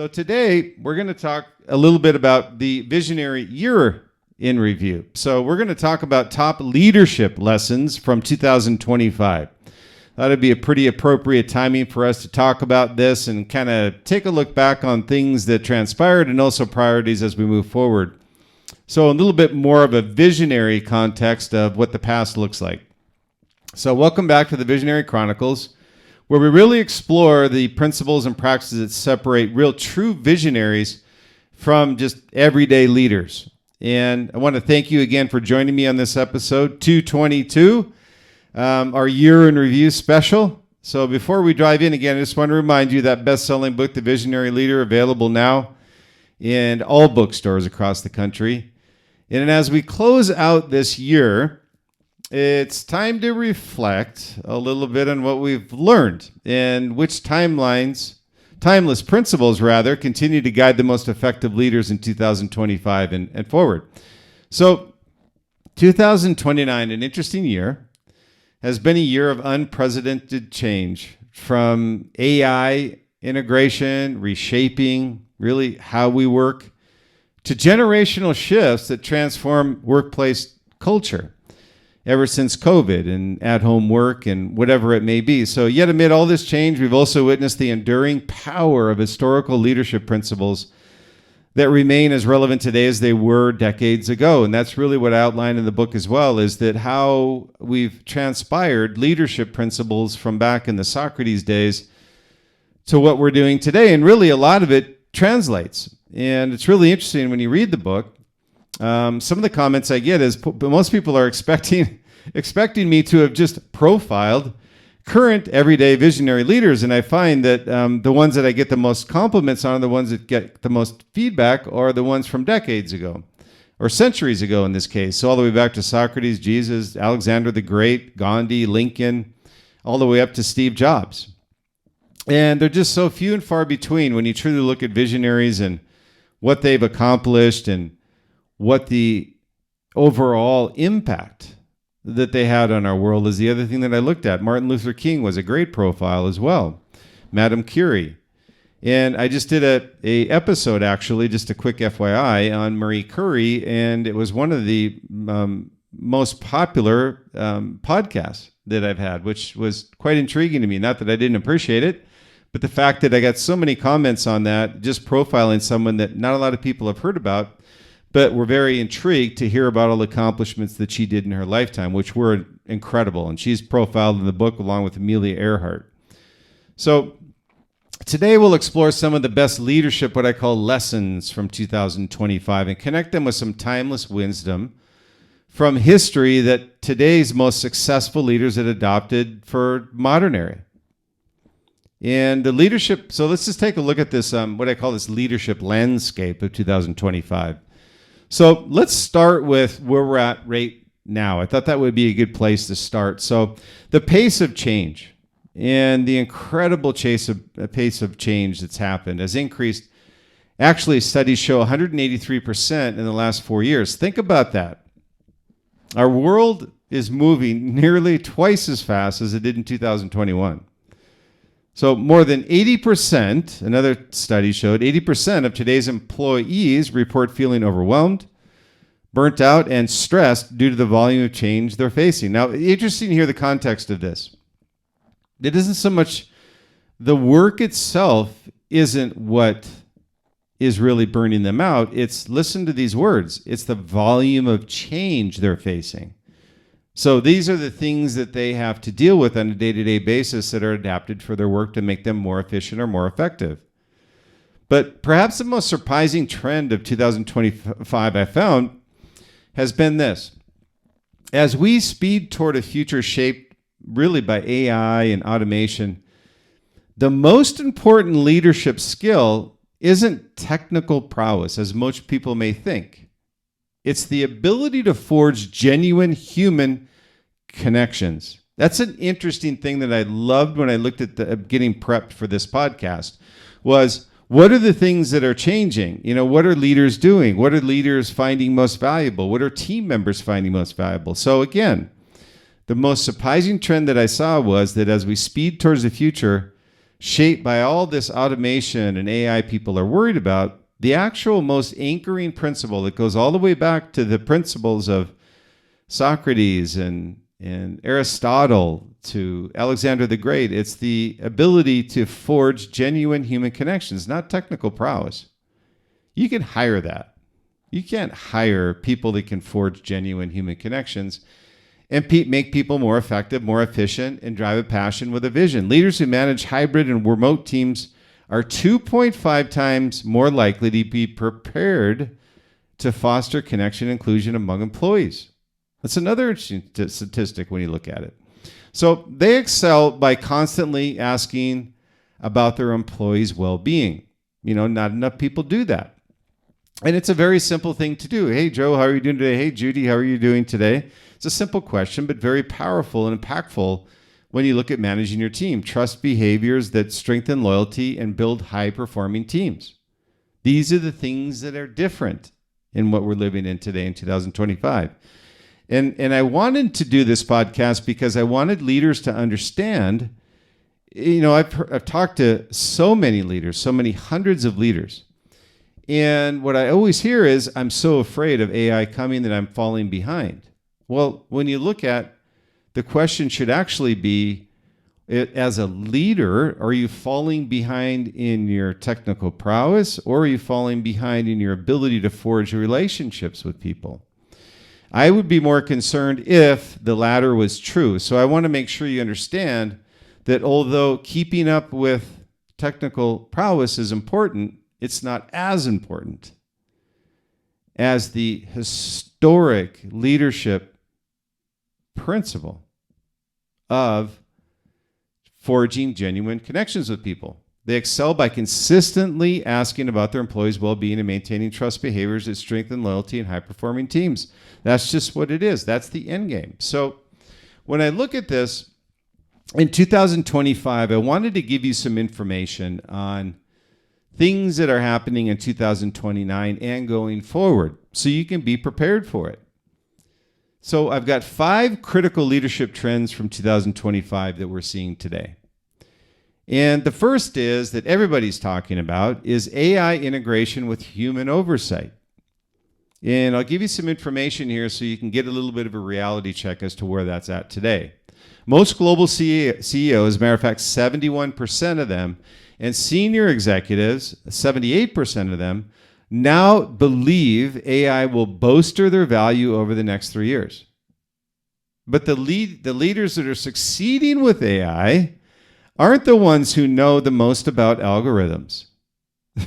So today we're going to talk a little bit about the Visionary Year in Review. So we're going to talk about top leadership lessons from 2025. That'd be a pretty appropriate timing for us to talk about this and kind of take a look back on things that transpired and also priorities as we move forward. So a little bit more of a visionary context of what the past looks like. So welcome back to the Visionary Chronicles, where we really explore the principles and practices that separate real true visionaries from just everyday leaders. And I want to thank you again for joining me on this episode 222, our year in review special. So before we dive in again, I just want to remind you that best-selling book, The Visionary Leader, available now in all bookstores across the country. And as we close out this year, it's time to reflect a little bit on what we've learned and which timeless principles, continue to guide the most effective leaders in 2025 and forward. So 2029, an interesting year, has been a year of unprecedented change, from AI integration, reshaping, really how we work, to generational shifts that transform workplace culture ever since COVID and at-home work and whatever it may be. So yet amid all this change, we've also witnessed the enduring power of historical leadership principles that remain as relevant today as they were decades ago. And that's really what I outlined in the book as well, is that how we've transpired leadership principles from back in the Socrates days to what we're doing today. And really a lot of it translates. And it's really interesting when you read the book. Some of the comments I get is most people are expecting me to have just profiled current everyday visionary leaders. And I find that the ones that I get the most compliments on, the ones that get the most feedback, are the ones from decades ago, or centuries ago in this case. So all the way back to Socrates, Jesus, Alexander the Great, Gandhi, Lincoln, all the way up to Steve Jobs. And they're just so few and far between when you truly look at visionaries and what they've accomplished and what the overall impact that they had on our world is the other thing that I looked at. Martin Luther King was a great profile as well. Madame Curie. And I just did a episode, actually, just a quick FYI, on Marie Curie, and it was one of the most popular podcasts that I've had, which was quite intriguing to me. Not that I didn't appreciate it, but the fact that I got so many comments on that, just profiling someone that not a lot of people have heard about, but we're very intrigued to hear about all the accomplishments that she did in her lifetime, which were incredible. And she's profiled in the book along with Amelia Earhart. So today we'll explore some of the best leadership, what I call lessons from 2025, and connect them with some timeless wisdom from history that today's most successful leaders had adopted for modern era. And the leadership, so let's just take a look at this, what I call this leadership landscape of 2025. So let's start with where we're at right now. I thought that would be a good place to start. So the pace of change and the incredible pace of change that's happened has increased. Actually, studies show 183% in the last 4 years. Think about that. Our world is moving nearly twice as fast as it did in 2021. So more than 80%, another study showed, 80% of today's employees report feeling overwhelmed, burnt out, and stressed due to the volume of change they're facing. Now, interesting to hear the context of this. It isn't so much the work itself isn't what is really burning them out. It's, listen to these words, it's the volume of change they're facing. So these are the things that they have to deal with on a day-to-day basis that are adapted for their work to make them more efficient or more effective. But perhaps the most surprising trend of 2025 I found has been this. As we speed toward a future shaped really by AI and automation, the most important leadership skill isn't technical prowess, as most people may think. It's the ability to forge genuine human connections. That's an interesting thing that I loved when I looked at getting prepped for this podcast, was what are the things that are changing? You know, what are leaders doing? What are leaders finding most valuable? What are team members finding most valuable? So again, the most surprising trend that I saw was that as we speed towards the future, shaped by all this automation and AI people are worried about, the actual most anchoring principle that goes all the way back to the principles of Socrates and Aristotle to Alexander the Great, it's the ability to forge genuine human connections, not technical prowess. You can hire that. You can't hire people that can forge genuine human connections and make people more effective, more efficient, and drive a passion with a vision. Leaders who manage hybrid and remote teams are 2.5 times more likely to be prepared to foster connection and inclusion among employees. That's another interesting statistic when you look at it. So they excel by constantly asking about their employees' well-being. Not enough people do that. And it's a very simple thing to do. Hey, Joe, how are you doing today? Hey, Judy, how are you doing today? It's a simple question, but very powerful and impactful when you look at managing your team. Trust behaviors that strengthen loyalty and build high-performing teams. These are the things that are different in what we're living in today in 2025. And I wanted to do this podcast because I wanted leaders to understand, I've talked to so many leaders, so many hundreds of leaders. And what I always hear is, I'm so afraid of AI coming that I'm falling behind. Well, when you look at, the question should actually be, as a leader, are you falling behind in your technical prowess, or are you falling behind in your ability to forge relationships with people? I would be more concerned if the latter was true. So I want to make sure you understand that although keeping up with technical prowess is important, it's not as important as the historic leadership principle of forging genuine connections with people. They excel by consistently asking about their employees' well-being and maintaining trust behaviors that strengthen loyalty in high-performing teams. That's just what it is. That's the end game. So when I look at this, in 2025, I wanted to give you some information on things that are happening in 2029 and going forward so you can be prepared for it. So I've got 5 critical leadership trends from 2025 that we're seeing today. And the first is that everybody's talking about is AI integration with human oversight. And I'll give you some information here so you can get a little bit of a reality check as to where that's at today. Most global CEOs, as a matter of fact, 71% of them, and senior executives, 78% of them, now believe AI will bolster their value over the next 3 years. But the leaders that are succeeding with AI aren't the ones who know the most about algorithms.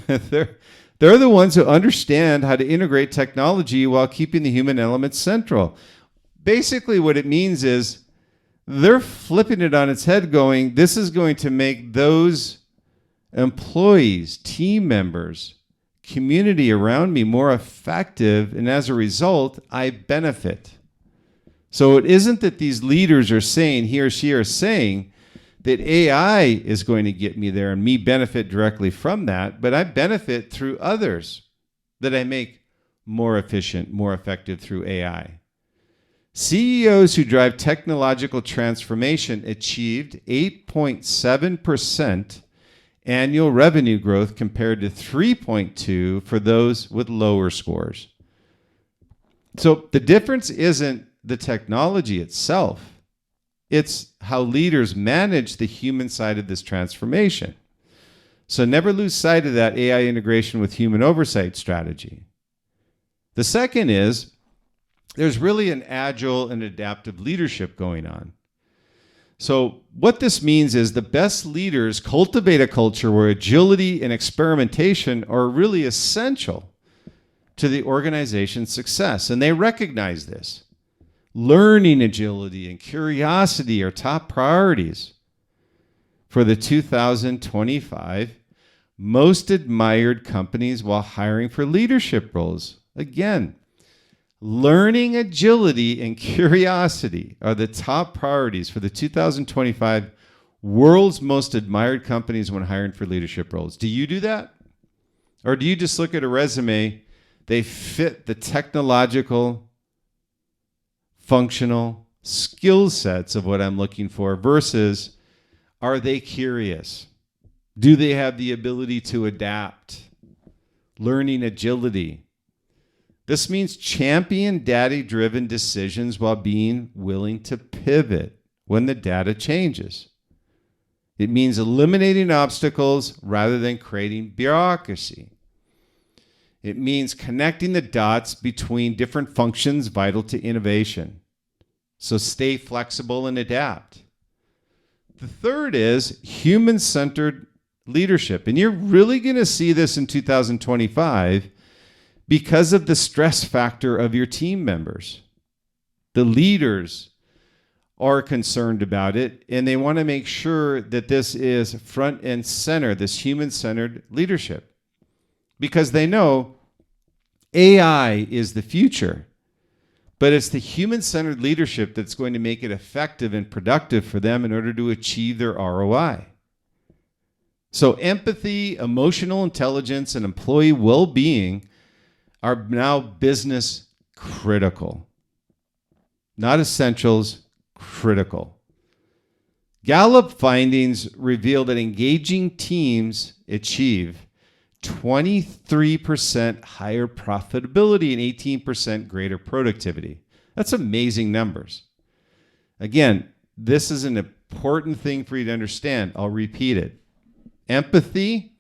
They're the ones who understand how to integrate technology while keeping the human element central. Basically, what it means is they're flipping it on its head going, this is going to make those employees, team members, community around me more effective, and as a result, I benefit. So it isn't that these leaders are saying, he or she are saying, that AI is going to get me there and me benefit directly from that, but I benefit through others that I make more efficient, more effective through AI. CEOs who drive technological transformation achieved 8.7% annual revenue growth compared to 3.2% for those with lower scores. So the difference isn't the technology itself. It's how leaders manage the human side of this transformation. So never lose sight of that AI integration with human oversight strategy. The second is there's really an agile and adaptive leadership going on. So what this means is the best leaders cultivate a culture where agility and experimentation are really essential to the organization's success, and they recognize this. Learning agility and curiosity are top priorities for the 2025 most admired companies while hiring for leadership roles. Again, learning agility and curiosity are the top priorities for the 2025 world's most admired companies when hiring for leadership roles. Do you do that? Or do you just look at a resume, they fit the technological, functional skill sets of what I'm looking for versus are they curious? Do they have the ability to adapt? Learning agility. This means champion data-driven decisions while being willing to pivot when the data changes. It means eliminating obstacles rather than creating bureaucracy. It means connecting the dots between different functions vital to innovation. So stay flexible and adapt. The third is human-centered leadership. And you're really going to see this in 2025 because of the stress factor of your team members. The leaders are concerned about it, and they want to make sure that this is front and center, this human-centered leadership, because they know AI is the future, but it's the human-centered leadership that's going to make it effective and productive for them in order to achieve their ROI. So empathy, emotional intelligence, and employee well-being are now business critical. Not essentials, critical. Gallup findings reveal that engaging teams achieve 23% higher profitability and 18% greater productivity. That's amazing numbers. Again, this is an important thing for you to understand. I'll repeat it. Empathy,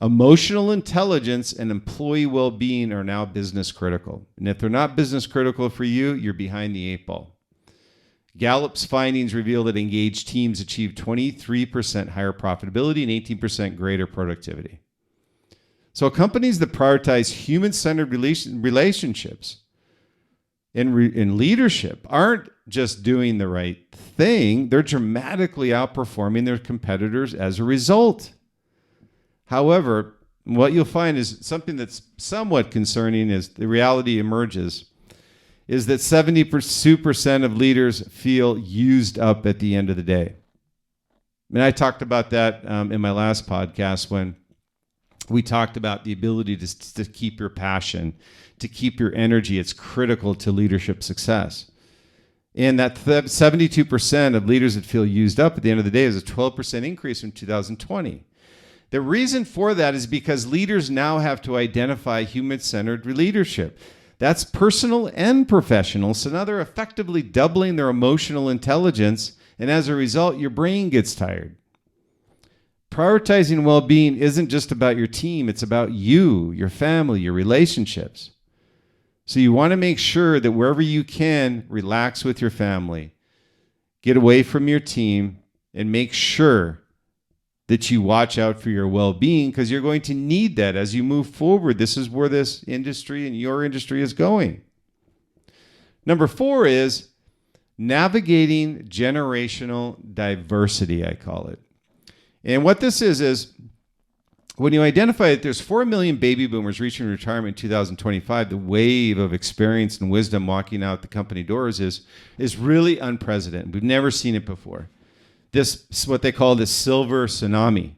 emotional intelligence, and employee well-being are now business critical. And if they're not business critical for you, you're behind the eight ball. Gallup's findings reveal that engaged teams achieve 23% higher profitability and 18% greater productivity. So companies that prioritize human-centered relationships in leadership aren't just doing the right thing, they're dramatically outperforming their competitors as a result. However, what you'll find is something that's somewhat concerning is the reality emerges is that 72% of leaders feel used up at the end of the day. And I talked about that in my last podcast when we talked about the ability to keep your passion, to keep your energy. It's critical to leadership success. And that 72% of leaders that feel used up at the end of the day is a 12% increase from 2020. The reason for that is because leaders now have to identify human-centered leadership. That's personal and professional. So now they're effectively doubling their emotional intelligence. And as a result, your brain gets tired. Prioritizing well-being isn't just about your team. It's about you, your family, your relationships. So you want to make sure that wherever you can, relax with your family, get away from your team, and make sure that you watch out for your well-being because you're going to need that as you move forward. This is where this industry and your industry is going. Number 4 is navigating generational diversity, I call it. And what this is when you identify that there's 4 million baby boomers reaching retirement in 2025, the wave of experience and wisdom walking out the company doors is really unprecedented. We've never seen it before. This is what they call the silver tsunami.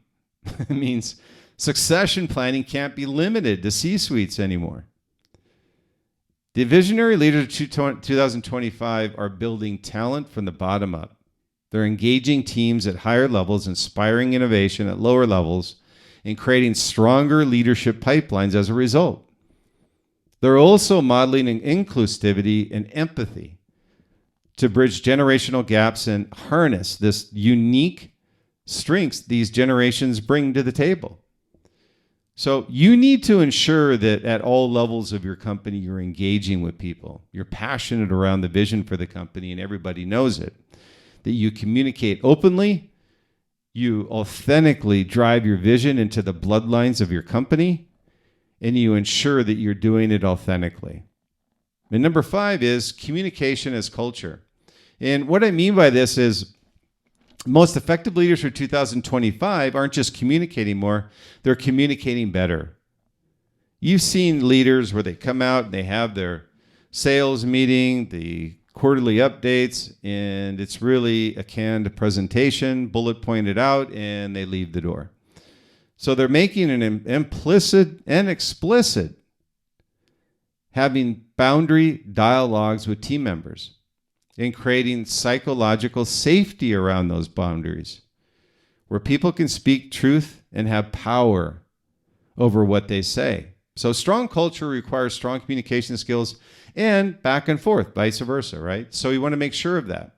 It means succession planning can't be limited to C-suites anymore. The visionary leaders of 2025 are building talent from the bottom up. They're engaging teams at higher levels, inspiring innovation at lower levels, and creating stronger leadership pipelines as a result. They're also modeling inclusivity and empathy to bridge generational gaps and harness this unique strengths these generations bring to the table. So you need to ensure that at all levels of your company, you're engaging with people. You're passionate around the vision for the company and everybody knows it. That you communicate openly, you authentically drive your vision into the bloodlines of your company, and you ensure that you're doing it authentically. And number 5 is communication as culture. And what I mean by this is most effective leaders for 2025 aren't just communicating more, they're communicating better. You've seen leaders where they come out and they have their sales meeting, the quarterly updates, and it's really a canned presentation, bullet pointed out, and they leave the door. So they're making an implicit and explicit having boundary dialogues with team members and creating psychological safety around those boundaries. where people can speak truth and have power over what they say. So strong culture requires strong communication skills and back and forth, vice versa, right? So you want to make sure of that.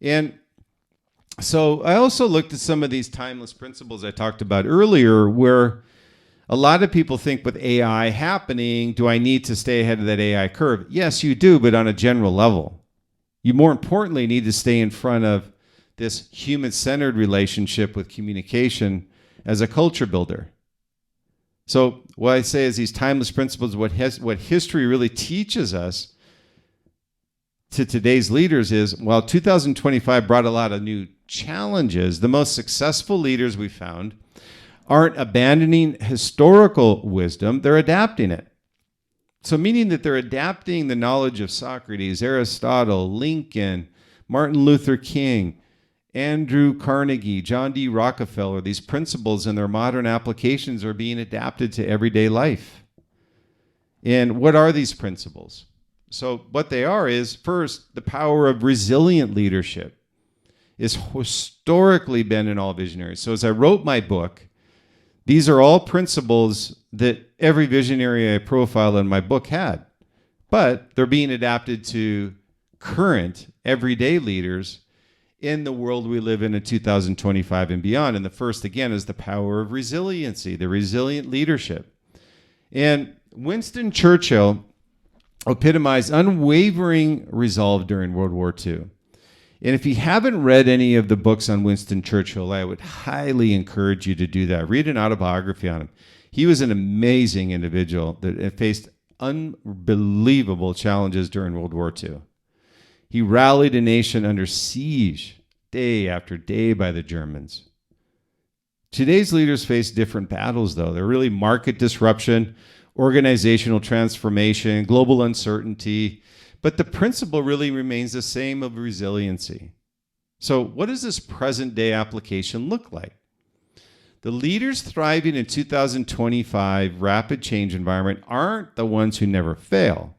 And so I also looked at some of these timeless principles I talked about earlier, where a lot of people think with AI happening, do I need to stay ahead of that AI curve? Yes, you do, but on a general level. You more importantly need to stay in front of this human-centered relationship with communication as a culture builder. So what I say is these timeless principles, what history really teaches us to today's leaders is, while 2025 brought a lot of new challenges, the most successful leaders we found aren't abandoning historical wisdom, they're adapting it. So meaning that they're adapting the knowledge of Socrates, Aristotle, Lincoln, Martin Luther King, Andrew Carnegie, John D. Rockefeller, these principles and their modern applications are being adapted to everyday life. And what are these principles? So what they are is, first, the power of resilient leadership is historically been in all visionaries. So as I wrote my book, these are all principles that every visionary I profile in my book had, but they're being adapted to current everyday leaders in the world we live in 2025 and beyond. And the first, again, is the power of resiliency, the resilient leadership. And Winston Churchill epitomized unwavering resolve during World War II. And if you haven't read any of the books on Winston Churchill, I would highly encourage you to do that. Read an autobiography on him. He was an amazing individual that faced unbelievable challenges during World War II. He rallied a nation under siege day after day by the Germans. Today's leaders face different battles, though. They're really market disruption, organizational transformation, global uncertainty. But the principle really remains the same of resiliency. So what does this present day application look like? The leaders thriving in 2025 rapid change environment aren't the ones who never fail.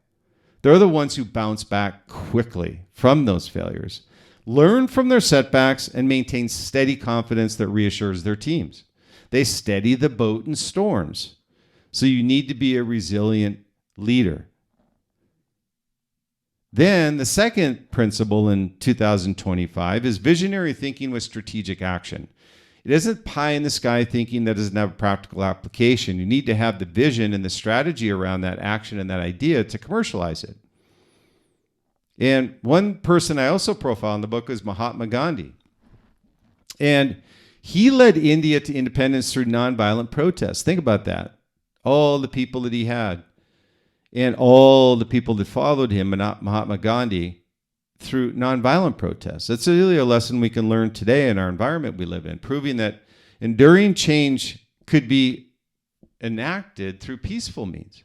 They're the ones who bounce back quickly from those failures, learn from their setbacks, and maintain steady confidence that reassures their teams. They steady the boat in storms. So you need to be a resilient leader. Then the second principle in 2025 is visionary thinking with strategic action. It isn't pie in the sky thinking that doesn't have a practical application. You need to have the vision and the strategy around that action and that idea to commercialize it. And one person I also profile in the book is Mahatma Gandhi. And he led India to independence through nonviolent protests. Think about that. All the people that he had and all the people that followed him, Mahatma Gandhi, through nonviolent protests. That's really a lesson we can learn today in our environment we live in, proving that enduring change could be enacted through peaceful means.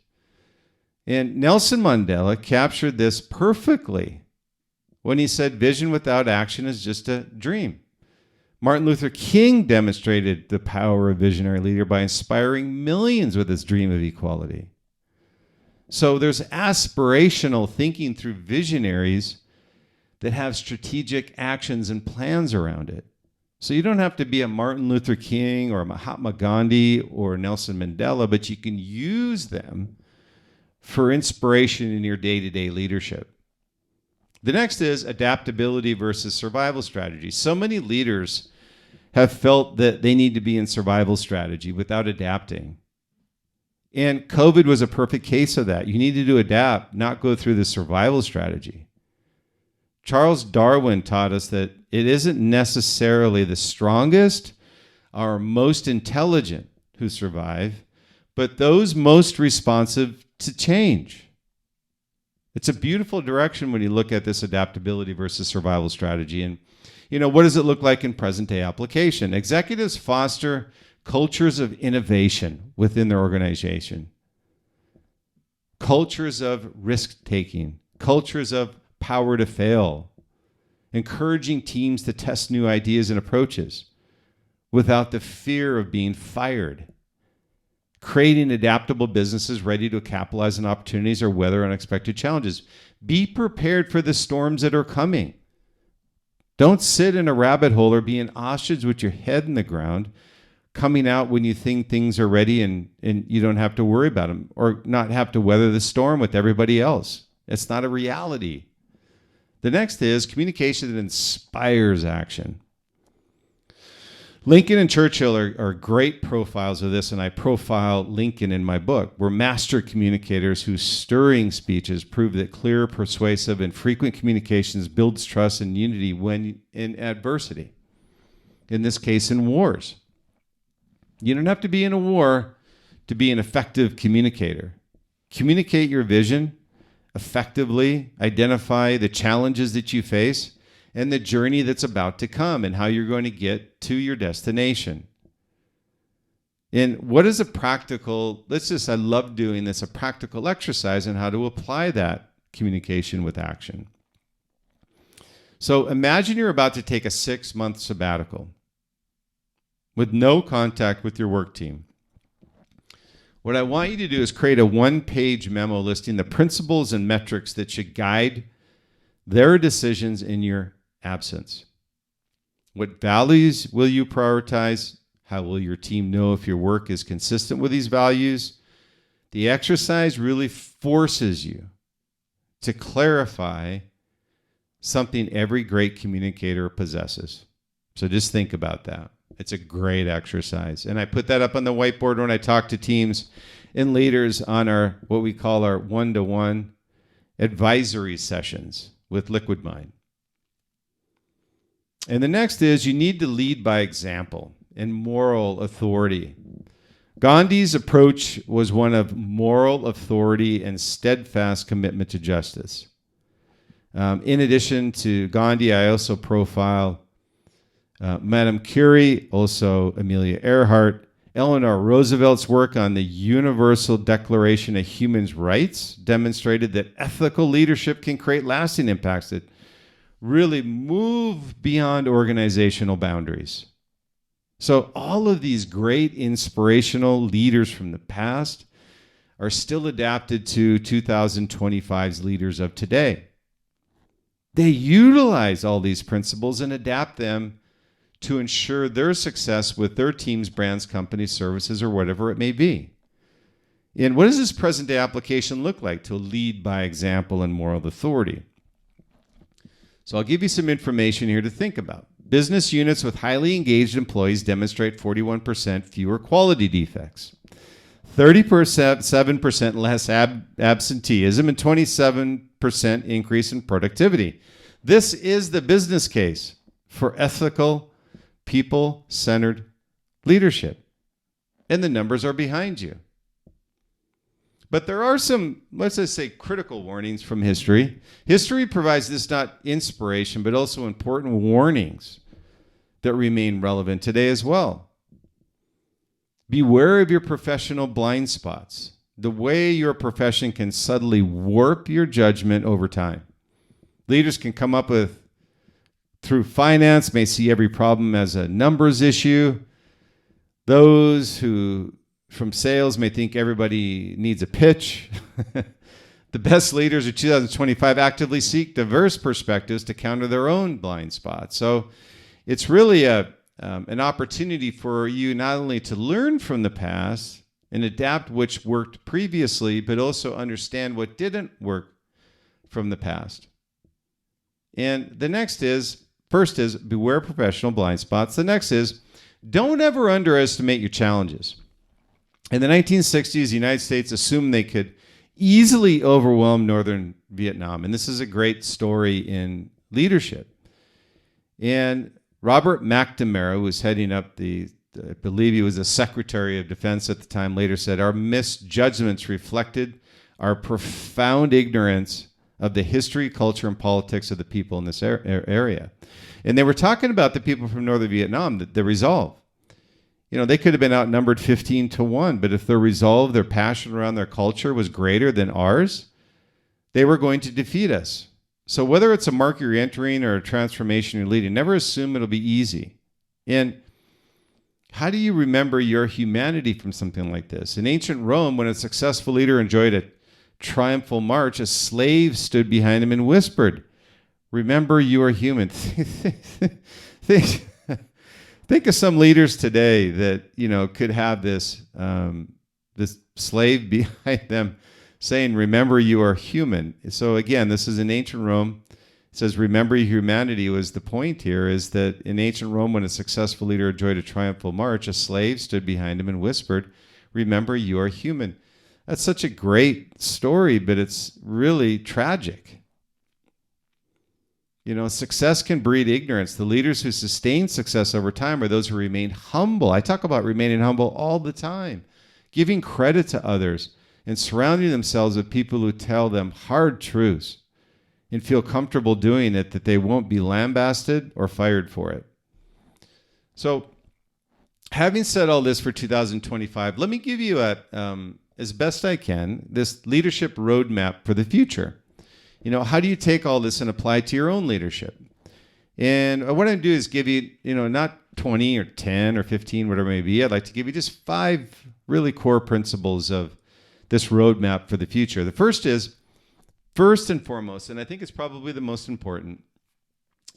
And Nelson Mandela captured this perfectly when he said, vision without action is just a dream. Martin Luther King demonstrated the power of visionary leader by inspiring millions with his dream of equality. So there's aspirational thinking through visionaries that have strategic actions and plans around it. So you don't have to be a Martin Luther King or a Mahatma Gandhi or Nelson Mandela, but you can use them for inspiration in your day-to-day leadership. The next is adaptability versus survival strategy. So many leaders have felt that they need to be in survival strategy without adapting. And COVID was a perfect case of that. You needed to adapt, not go through the survival strategy. Charles Darwin taught us that it isn't necessarily the strongest or most intelligent who survive, but those most responsive to change. It's a beautiful direction when you look at this adaptability versus survival strategy. And, what does it look like in present day application? Executives foster cultures of innovation within their organization, cultures of risk-taking, cultures of power to fail, encouraging teams to test new ideas and approaches without the fear of being fired, creating adaptable businesses ready to capitalize on opportunities or weather unexpected challenges. Be prepared for the storms that are coming. Don't sit in a rabbit hole or be an ostrich with your head in the ground, coming out when you think things are ready and you don't have to worry about them or not have to weather the storm with everybody else. It's not a reality. The next is communication that inspires action. Lincoln and Churchill are great profiles of this, and I profile Lincoln in my book. We're master communicators whose stirring speeches prove that clear, persuasive, and frequent communications builds trust and unity when in adversity. In this case, in wars. You don't have to be in a war to be an effective communicator. Communicate your vision effectively, identify the challenges that you face, and the journey that's about to come and how you're going to get to your destination. And what is a practical, I love doing this, a practical exercise on how to apply that communication with action. So imagine you're about to take a 6-month sabbatical with no contact with your work team. What I want you to do is create a 1-page memo listing the principles and metrics that should guide their decisions in your absence. What values will you prioritize? How will your team know if your work is consistent with these values? The exercise really forces you to clarify something every great communicator possesses. So just think about that. It's a great exercise. And I put that up on the whiteboard when I talk to teams and leaders on our what we call our one-to-one advisory sessions with Liquid Mind. And the next is you need to lead by example and moral authority. Gandhi's approach was one of moral authority and steadfast commitment to justice. In addition to Gandhi, I also profile Madame Curie, also Amelia Earhart, Eleanor Roosevelt's work on the Universal Declaration of Human Rights demonstrated that ethical leadership can create lasting impacts that really move beyond organizational boundaries. So all of these great inspirational leaders from the past are still adapted to 2025's leaders of today. They utilize all these principles and adapt them to ensure their success with their teams, brands, companies, services, or whatever it may be. And what does this present-day application look like to lead by example and moral authority? So I'll give you some information here to think about. Business units with highly engaged employees demonstrate 41% fewer quality defects, 37% less absenteeism, and 27% increase in productivity. This is the business case for ethical, people-centered leadership. And the numbers are behind you. But there are some, let's just say, critical warnings from history. History provides this not inspiration, but also important warnings that remain relevant today as well. Beware of your professional blind spots. The way your profession can subtly warp your judgment over time. Leaders can come up with, through finance, may see every problem as a numbers issue. Those who from sales may think everybody needs a pitch. The best leaders of 2025 actively seek diverse perspectives to counter their own blind spots. So it's really an opportunity for you not only to learn from the past and adapt which worked previously, but also understand what didn't work from the past. And the next is, first is beware professional blind spots. The next is don't ever underestimate your challenges. In the 1960s, the United States assumed they could easily overwhelm northern Vietnam. And this is a great story in leadership. And Robert McNamara, who was heading up I believe he was the Secretary of Defense at the time, later said, our misjudgments reflected our profound ignorance of the history, culture, and politics of the people in this area. And they were talking about the people from northern Vietnam, the resolve. You know, they could have been outnumbered 15-1, but if their resolve, their passion around their culture was greater than ours, they were going to defeat us. So whether it's a market you're entering or a transformation you're leading, never assume it'll be easy. And how do you remember your humanity from something like this? In ancient Rome, when a successful leader enjoyed a triumphal march, a slave stood behind him and whispered, Remember you are human. think, think of some leaders today that, could have this slave behind them saying, remember you are human. So again, this is in ancient Rome. It says, remember humanity was the point here, is that in ancient Rome, when a successful leader enjoyed a triumphal march, a slave stood behind him and whispered, remember you are human. That's such a great story, but it's really tragic. Success can breed ignorance. The leaders who sustain success over time are those who remain humble. I talk about remaining humble all the time, giving credit to others and surrounding themselves with people who tell them hard truths and feel comfortable doing it, that they won't be lambasted or fired for it. So, having said all this for 2025, let me give you as best I can, this leadership roadmap for the future. How do you take all this and apply it to your own leadership? And what I'm going to do is give you, not 20 or 10 or 15, whatever it may be. I'd like to give you just 5 really core principles of this roadmap for the future. The first is, first and foremost, and I think it's probably the most important,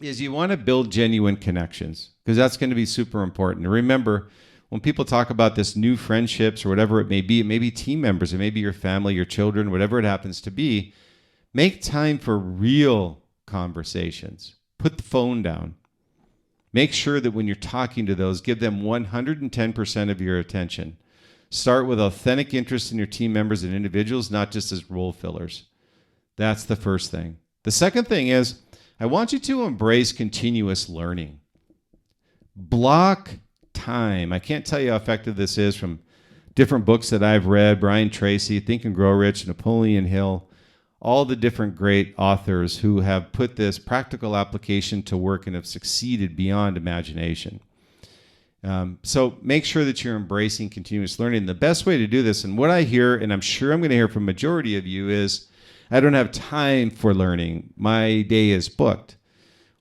is you want to build genuine connections, because that's going to be super important. And remember, when people talk about this new friendships or whatever it may be team members, it may be your family, your children, whatever it happens to be, make time for real conversations. Put the phone down. Make sure that when you're talking to those, give them 110% of your attention. Start with authentic interest in your team members and individuals, not just as role fillers. That's the first thing. The second thing is, I want you to embrace continuous learning. Block time. I can't tell you how effective this is from different books that I've read, Brian Tracy, Think and Grow Rich, Napoleon Hill, all the different great authors who have put this practical application to work and have succeeded beyond imagination. So make sure that you're embracing continuous learning. The best way to do this, and what I hear, and I'm sure I'm going to hear from a majority of you, is, I don't have time for learning. My day is booked.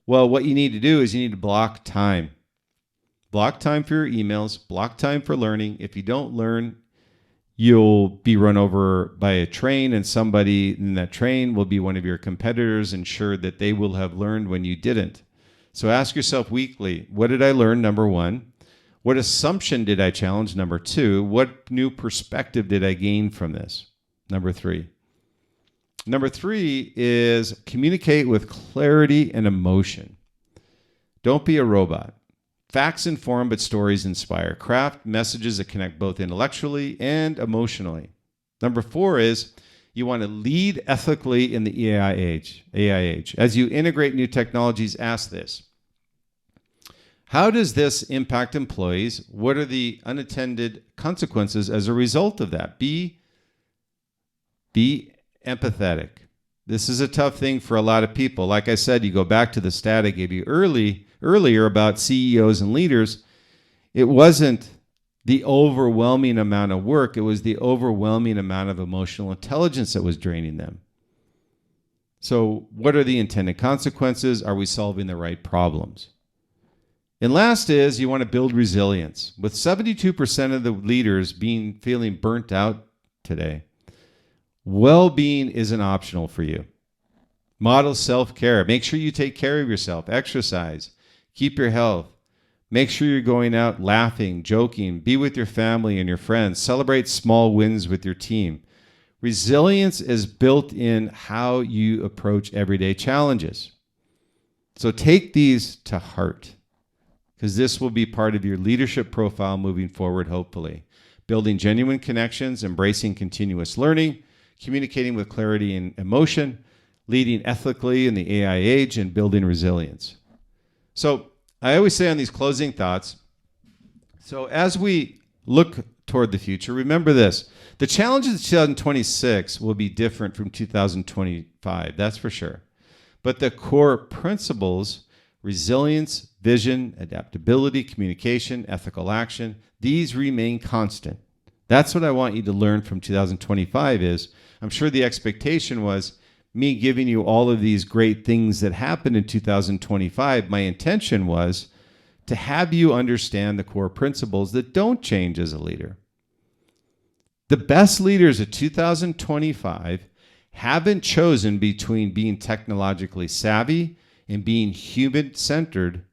Well, what you need to do is you need to block time. Block time for your emails, block time for learning. If you don't learn, you'll be run over by a train, and somebody in that train will be one of your competitors, ensured that they will have learned when you didn't. So ask yourself weekly, what did I learn, number 1? What assumption did I challenge, number 2? What new perspective did I gain from this, number 3? Number 3 is communicate with clarity and emotion. Don't be a robot. Facts inform, but stories inspire. Craft messages that connect both intellectually and emotionally. Number 4 is you want to lead ethically in the AI age. As you integrate new technologies, ask this. How does this impact employees? What are the unintended consequences as a result of that? Be empathetic. This is a tough thing for a lot of people. Like I said, you go back to the stat I gave you earlier about CEOs and leaders. It wasn't the overwhelming amount of work. It was the overwhelming amount of emotional intelligence that was draining them. So what are the intended consequences? Are we solving the right problems? And last is you want to build resilience. With 72% of the leaders feeling burnt out today, well-being isn't optional for you. Model self-care. Make sure you take care of yourself. Exercise. Keep your health. Make sure you're going out laughing, joking. Be with your family and your friends. Celebrate small wins with your team. Resilience is built in how you approach everyday challenges. So take these to heart, because this will be part of your leadership profile moving forward, hopefully. Building genuine connections, embracing continuous learning, communicating with clarity and emotion, leading ethically in the AI age, and building resilience. So I always say on these closing thoughts, so as we look toward the future, remember this. The challenges of 2026 will be different from 2025, that's for sure. But the core principles, resilience, vision, adaptability, communication, ethical action, these remain constant. That's what I want you to learn from 2025 is, I'm sure the expectation was me giving you all of these great things that happened in 2025. My intention was to have you understand the core principles that don't change as a leader. The best leaders of 2025 haven't chosen between being technologically savvy and being human-centered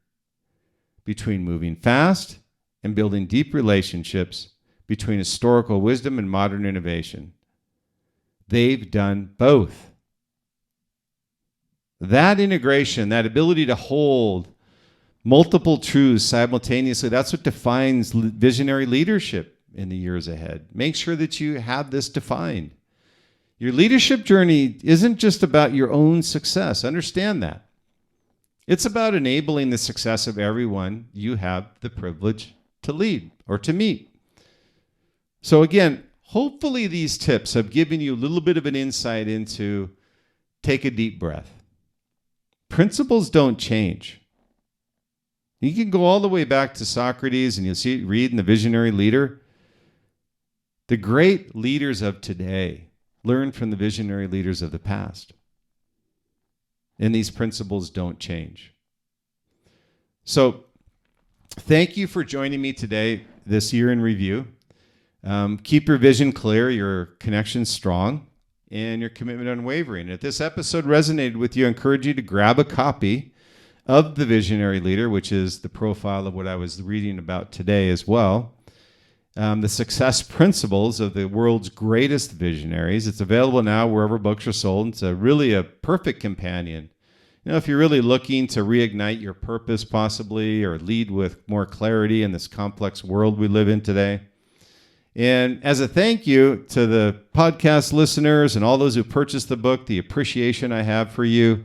between moving fast and building deep relationships between historical wisdom and modern innovation. They've done both. That integration, that ability to hold multiple truths simultaneously, that's what defines visionary leadership in the years ahead. Make sure that you have this defined. Your leadership journey isn't just about your own success. Understand that. It's about enabling the success of everyone you have the privilege to lead or to meet. So again, hopefully these tips have given you a little bit of an insight into take a deep breath. Principles don't change. You can go all the way back to Socrates and you'll read in the Visionary Leader. The great leaders of today learn from the visionary leaders of the past. And these principles don't change. So thank you for joining me today, this year in review. Keep your vision clear, your connection strong, and your commitment unwavering. If this episode resonated with you, I encourage you to grab a copy of The Visionary Leader, which is the profile of what I was reading about today as well. The success principles of the world's greatest visionaries. It's available now wherever books are sold. It's really a perfect companion. If you're really looking to reignite your purpose possibly, or lead with more clarity in this complex world we live in today. And as a thank you to the podcast listeners and all those who purchased the book, the appreciation I have for you.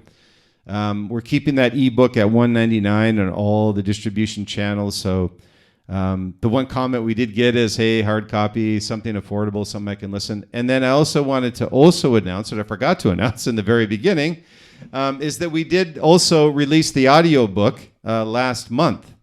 We're keeping that ebook at $1.99 on all the distribution channels. So the one comment we did get is, hey, hard copy, something affordable, something I can listen. And then I also wanted to announce, what I forgot to announce in the very beginning, is that we did also release the audiobook last month.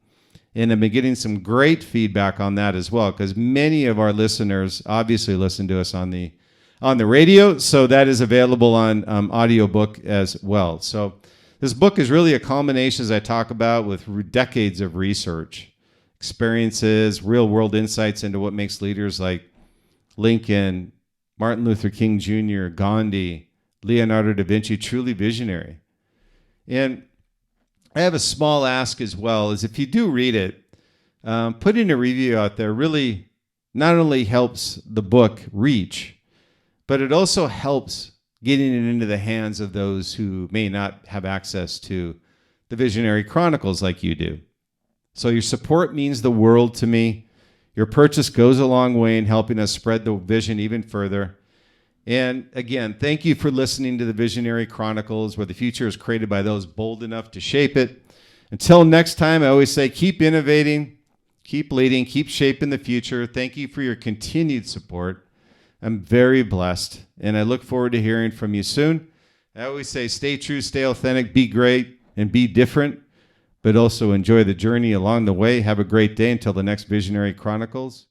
And I've been getting some great feedback on that as well, because many of our listeners obviously listen to us on the radio. So that is available on audiobook as well. So this book is really a culmination, as I talk about, with decades of research, experiences, real-world insights into what makes leaders like Lincoln, Martin Luther King Jr., Gandhi, Leonardo da Vinci truly visionary. And I have a small ask as well, is if you do read it, putting a review out there really not only helps the book reach, but it also helps getting it into the hands of those who may not have access to the Visionary Chronicles like you do. So your support means the world to me. Your purchase goes a long way in helping us spread the vision even further. And again, thank you for listening to the Visionary Chronicles, where the future is created by those bold enough to shape it. Until next time, I always say, keep innovating, keep leading, keep shaping the future. Thank you for your continued support. I'm very blessed, and I look forward to hearing from you soon. I always say, stay true, stay authentic, be great, and be different, but also enjoy the journey along the way. Have a great day until the next Visionary Chronicles.